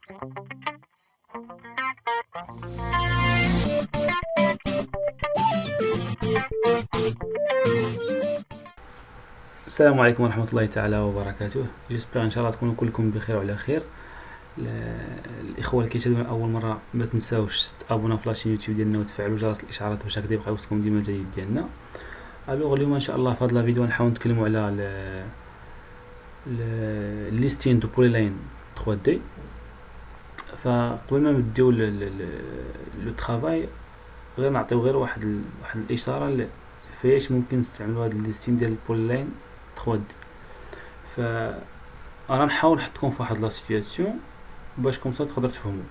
السلام عليكم ورحمة الله تعالى وبركاته. جيسبر ان شاء الله تكونوا كلكم بخير وعلى خير. الاخوه اللي كيشاهدونا اول مره ما تنساوش تابونا في لاشين يوتيوب ديالنا وتفعلوا جرس الاشعارات باش هكذا يبقى يوصلكم ديما الجديد ديالنا. الوغ اليوم ان شاء الله في هذا الفيديو نحاول نتكلموا على الليستين دو بوليلاين 3 دي. فقبل ما نبداو لو ترافاي غير نعطيو غير واحد الاشاره فاش ممكن نستعملوا هذا الليستين ديال البوليلاين 3 دي. فانا نحاول نحطكم في واحد لا سيتوياسيون باش كومسا تقدر تفهموا.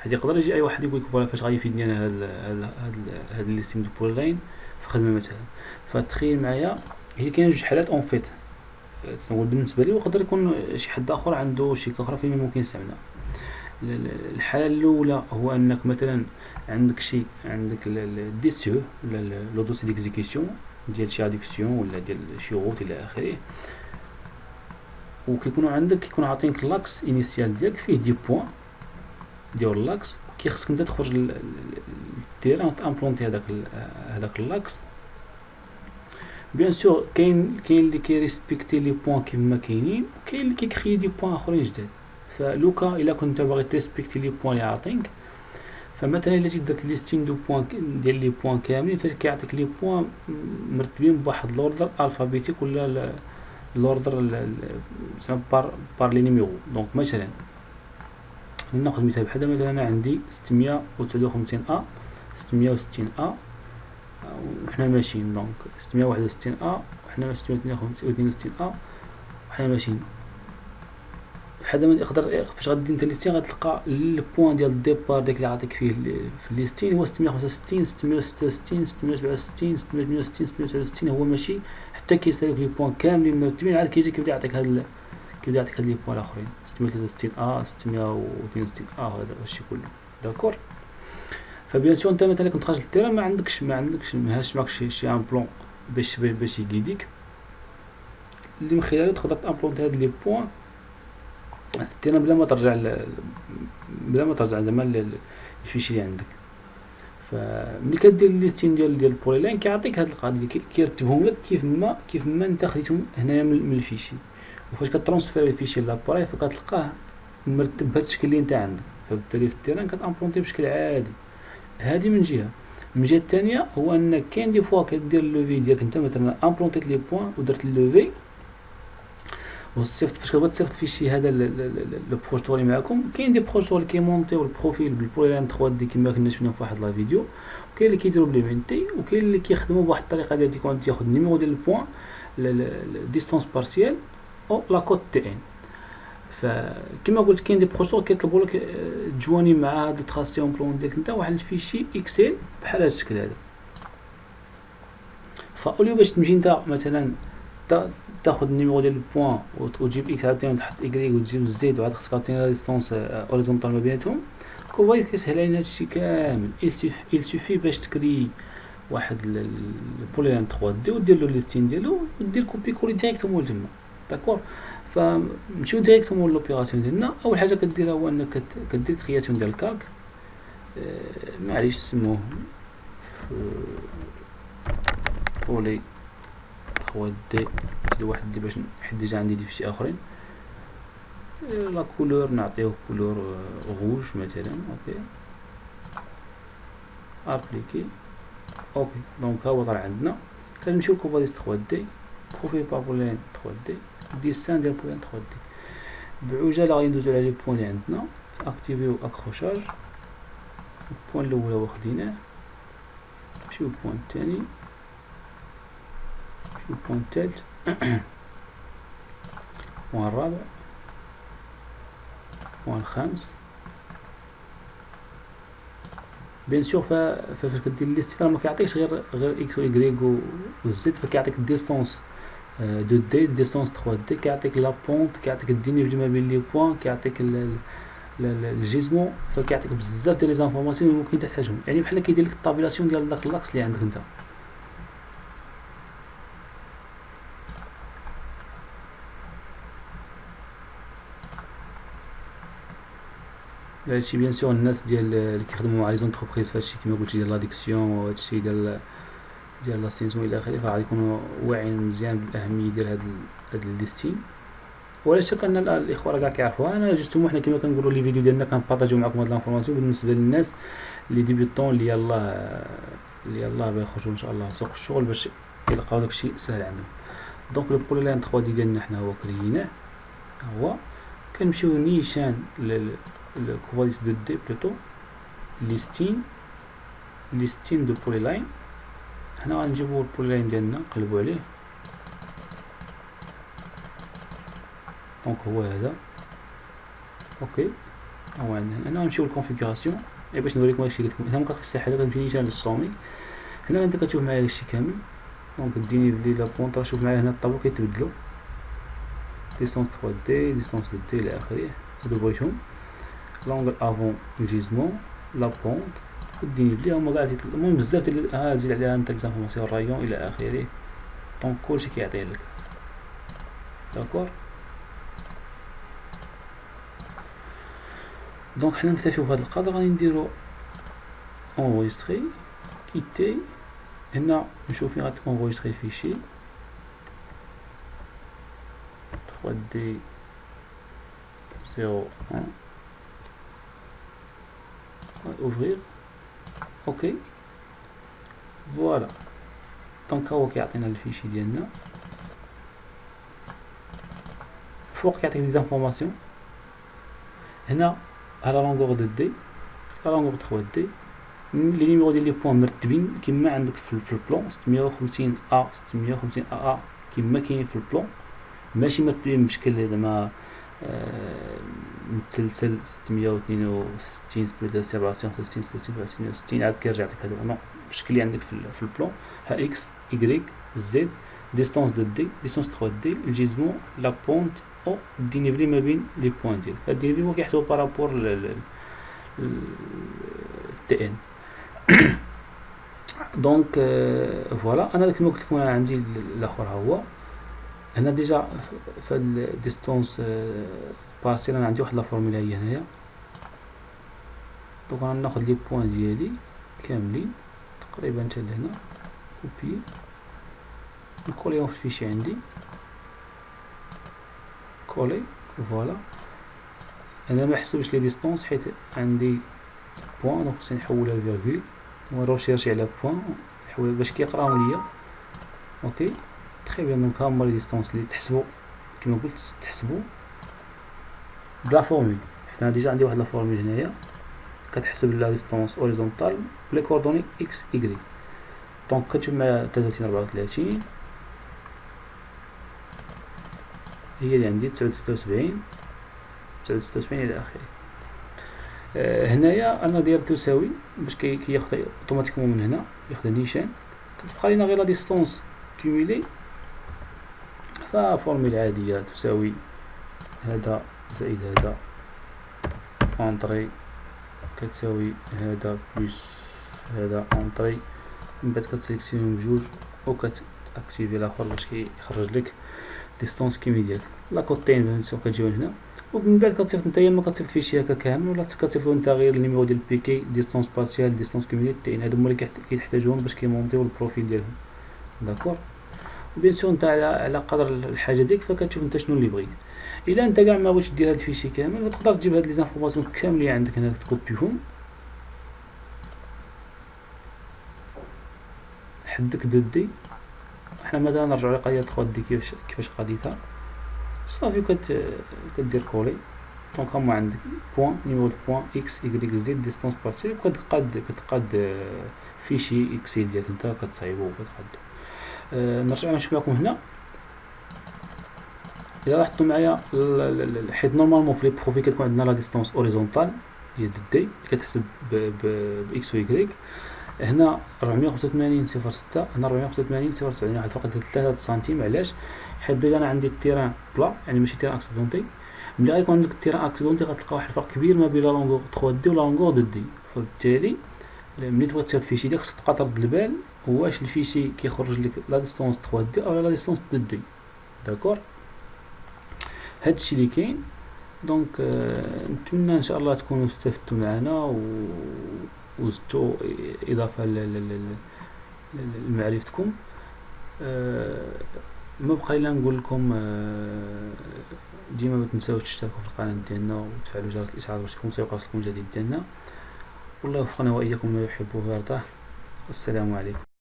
هادي يقدر يجي اي واحد يقول لك فوالا فاش غادي يفيدني انا هاد الليستين دو بوليلاين في خدمه مثلا. فتخيل معايا هي كاين جوج حالات اون فيت تنقول بالنسبه لي، ويقدر يكون شي حد اخر عنده شي اخرى فين ممكن يستعملها. الحاله الاولى هو انك مثلا عندك دي سيو ولا لو دوسي ديكزيكسيون ديال شي اديكسيون ولا ديال شي روت الى اخره، وكيكونوا عندك كيكون عاطينك لاكس انيسيال ديالك فيه دي بوين ديال اللاكس، كيخصك انت تخرج للتيران تامبلونتي هذاك اللاكس. بيان سور كاين اللي كيريسبكتي لي بوين كيما كاينين، وكاين اللي كيكري دي بوين اخرين جداد. فلوكا الا كنت باغي تريسبكتي لي بوين اللي عاطينك، فمثلا الا درت ليستين دو بوين ديال لي بوين كاملين فاش كيعطيك لي بوين مرتبين بواحد لوردر الفابيتيك ولا لوردر زعما بار لي نيميرو. دونك مثلا ناخذ مثال بحال مثلا انا عندي 659 ا 660 ا وحنا ماشيين، دونك 661 ا وحنا 662 ا وحنا ماشيين. بحال ما يقدر فاش غادي انت ليستين غتلقى البوين ديال الديبار داك اللي عاطيك فيه في الليستين هو 665 666 667 668 669. هو ماشي حتى كيسالك لي بوين كاملين مرتبين، عاد كيجي كيبدا يعطيك هاد لي بوين الاخرين 663 ا 662 ا هذا الشيء كله داكور. فبيان سور انت مثلا كنت خارج للتيران ما عندكش معكش شي امبلون باش يقيديك اللي من خلاله تقدر تامبلونتي هاد لي بوين في التيران بلا ما ترجع زعما الفيشي اللي عندك. فملي كدير الليستين ديال البوليلاين كيعطيك هاد القضيه، كيرتبهم لك كيف ما انت خديتهم هنايا من الفيشي، وفاش كترونسفير الفيشي لاباري فكتلقاه مرتب بهذا الشكل اللي انت عندك. فبالتالي في التيران كتامبلونتي بشكل عادي. هذه من جهه الثانيه هو ان كاين دي فوا كدير اللوفي ديالك انت مثلا امبلونتيت لي بوين ودرت اللوفي وصيفط. فاش كتبغي تصيفط فيشي هذا لو بروجيكتور اللي معكم، كاين دي بروجيكتور اللي كيمونطيو البروفيل بالبوليلاين 3 دي كما كنا شفنا في واحد لا فيديو، وكاين اللي كيديروا بليمنتي، وكاين اللي كيخدموا بواحد الطريقه ديال ياخذ النيميرو ديال البوين ديستانس بارسيال او لا كوت تي ان. فكما قلت كاين دي بروجيكتور كيطلبوا لك تجواني مع هاد التراسي امبلون ديالك انت واحد الفيشي اكسل بحال هاد الشكل هذا. فاوليو باش تمشي انت مثلا تاخذ النيميرو ديال البوين وتجيب اكس عاوتاني وتحط اكغيك وتجيب زد وعاد خصك عاوتاني لا ديستونس اوريزونتال ما بيناتهم. كوفاي كيسهل علينا هادشي كامل. il suffit باش تكري واحد البوليلاين 3 دي ودير له ليستين ديالو ودير كوبي كولي ديريكتومون لتما داكور. فنمشيو ديريكتومون لوبيراسيون ديالنا. اول حاجه كديرها هو انك كدير كرياسيون ديال الكالك، معليش نسموه بولي 3 دي واحد اللي باش حد ديجا عندي دي فيشي اخرين. لا كولور نعطيوه كولور روج مثلا. اوكي ابليكي اوكي. دونك ها هو طلع عندنا. كنمشيو لكوفاديس 3 دي بروفيل بار بوليلاين 3 دي ديسان ديال بوليلاين 3 دي. بعجاله غادي ندوزو على لي بوين اللي عندنا اكتيفيو اكروشاج. البوين الاول هو خديناه، نمشيو للبوين الثاني، نمشيو للبوين الثالث البوين الرابع البوين الخامس. بيان سور فاش كدير ليست ما كيعطيكش غير اكس و ايغريك و زد، فكيعطيك الديستونس دو دي ديستونس 3 دي، كيعطيك لا بونت، كيعطيك الدينيف ما بين لي بوين، كيعطيك الجيزمون. فكيعطيك بزاف ديال لي زانفورماسيون اللي ممكن تحتاجهم، يعني بحال كيدير لك الطابيلاسيون ديال داك اللاكس اللي عندك انت. هادشي بيان سور الناس ديال اللي كيخدموا مع لي زونتربريز فهادشي كيما قلت ديال لاديكسيون وهادشي ديال لاسينسيون الى اخره، فغادي يكونوا واعيين مزيان بالاهميه ديال هاد الليستين. ولا شك ان الاخوه راه كاع كيعرفوها. انا جوستومون حنا كما كنقولوا لي فيديو ديالنا كنبارطاجيو معكم هاد لانفورماسيون بالنسبه للناس اللي ديبيوطون اللي يلاه بيخرجوا ان شاء الله لسوق الشغل باش يلقاو داكشي سهل عندهم. دونك لو بولي لاين 3 دي ديالنا حنا هو كريناه، هو كنمشيو نيشان الكواليس دو دي بلوتو ليستين دو بولي لاين. هنا غنجيبو البولي لاين ديالنا نقلبو عليه، دونك هو هذا اوكي. هو عندنا هنا غنمشيو للكونفيغوراسيون باش نوريكم هادشي اللي قلت لكم. هنا مابقاش شي حاجه، كنمشي نيشان للسومي. هنا انت كتشوف معايا هادشي كامل، دونك ديني بلي لا بونط شوف معايا هنا الطابلو كيتبدلو ديستونس 3 دي ديستونس 2 دي الى اخره. هادو بغيتهم لونغل افون جيزمون لا بونط ديني بلي هما كاع المهم بزاف ديال زيد عليها انت زانفورماسيون رايون الى اخره. دونك كلشي كيعطيه لك داكور. دونك حنا نكتفيو بهذا القدر. غادي نديرو انغويستري كيتي. هنا نشوف فين غتكونغويستري الفيشي 3D 01 اوفرير اوكي فوالا. دونك هو كيعطينا الفيشي ديالنا فوق كيعطيك دي زانفورماسيون. هنا على لونغور دو دي لا لونغور 3 دي لي نيميرو ديال لي بوين مرتبين كيما عندك في البلون 650 ا 650 ا كيما كاين في البلون، ماشي مرتبين بشكل زعما متسلسل 662 667 66 60 عاد كيرجع لك هذا نو بشكل اللي عندك في البلون. ها اكس اي زد ديستونس دو دي ديستونس 3 دي الجيزمون لا بونت او دينيفري ما بين لي بوين ديالك. هاد الدينيفري هو كيحسبو بارابور تي ان. دونك فوالا. انا كما قلت لكم انا عندي الاخر هو هنا ديجا في الديستونس بارسيل انا عندي واحد لا فورمولا هي هنايا. دونك غناخذ لي بوين ديالي كاملين تقريبا حتى لهنا كوبي نكوليهم في الفيشي عندي كولي فوالا. انا ما حسبش لي ديستونس حيت عندي بوين دونك خصني نحولها لفيرغول ونروشيرشي على بوين نحول باش كيقراهم ليا اوكي تري بيان. دونك هما لي ديستونس اللي تحسبوا كما قلت تحسبوا بلا فورمول حيت انا ديجا عندي واحد لا فورمول هنايا كتحسب لا ديستونس اوريزونتال بلي كوردوني اكس اي. دونك كتشوف معايا 33 34 هي اللي عندي 76 الى اخره. هنايا انا داير تساوي باش كياخذ اوتوماتيكمون من هنا ياخذ نيشان كتبقى لينا غير لا ديستونس كيميلي ففورمول عاديه تساوي هذا زائد هذا انطري كتساوي هذا بلس هذا انطري. من بعد كتسيليكسيونيهم بجوج و كتاكتيفي الاخر باش كيخرج لك ديستونس كيمي ديالك. لا كوتين فهمتوا كتجيو هنا ومن بعد كتصيفط نتايا ما كتصيفط فيشي هكا كامل ولا كتصيفطو نتا غير النيميرو ديال البيكي ديستونس بارسيال ديستونس كيمي تاين. هادو هما اللي كيحتاجوهم باش كيمونطيو البروفيل ديالهم داكور. وبيان سور نتا على قدر الحاجه ديك فكتشوف نتا شنو اللي بغيت. الا انت كاع ما بغيتش دير هاد الفيشي كامل تقدر تجيب هاد لي زانفورماسيون كاملين عندك هنا تكوبيهم حدك دو دي. حنا مثلا نرجعو لقضيه 3 دي كيفاش قضيتها صافي كدير كولي. دونك هما عندك بوين نيميرو دو بوين اكس اي زد ديستونس بارسيل كتقاد فيشي اكسيل ديالك نتا كتصايبو وكتقادو. نرجع نشوف معكم هنا الا لاحظتوا معايا حيت نورمالمون في لي بروفي كتكون عندنا لا ديستونس اوريزونتال هي دو دي كتحسب باكس و واي. هنا 485 0 6 هنا 485 0 7 واحد فقط 3 سنتيم. علاش؟ حيت ديجا انا عندي التيران بلا يعني ماشي تيران اكسيدونتي. ملي غيكون عندك التيران اكسيدونتي غتلقى واحد الفرق كبير ما بين لا لونغور 3 دي و لا لونغور 2 دي. فبالتالي ملي تبغي تصيفط فيشي ديالك خصك تبقى ترد البال واش الفيشي كيخرج لك لا ديستونس 3 دي او لا ديستونس 2 دي داكور. هادشي اللي كاين. دونك نتمنى ان شاء الله تكونوا استفدتوا معنا وزدتوا اضافه لمعرفتكم. ما بقى الا نقول لكم ديما ما تنساوش تشتركوا في القناه ديالنا وتفعلوا جرس الاشعار باش يوصلكم الجديد ديالنا. والله يوفقنا واياكم ما يحب ويرضاه. السلام عليكم.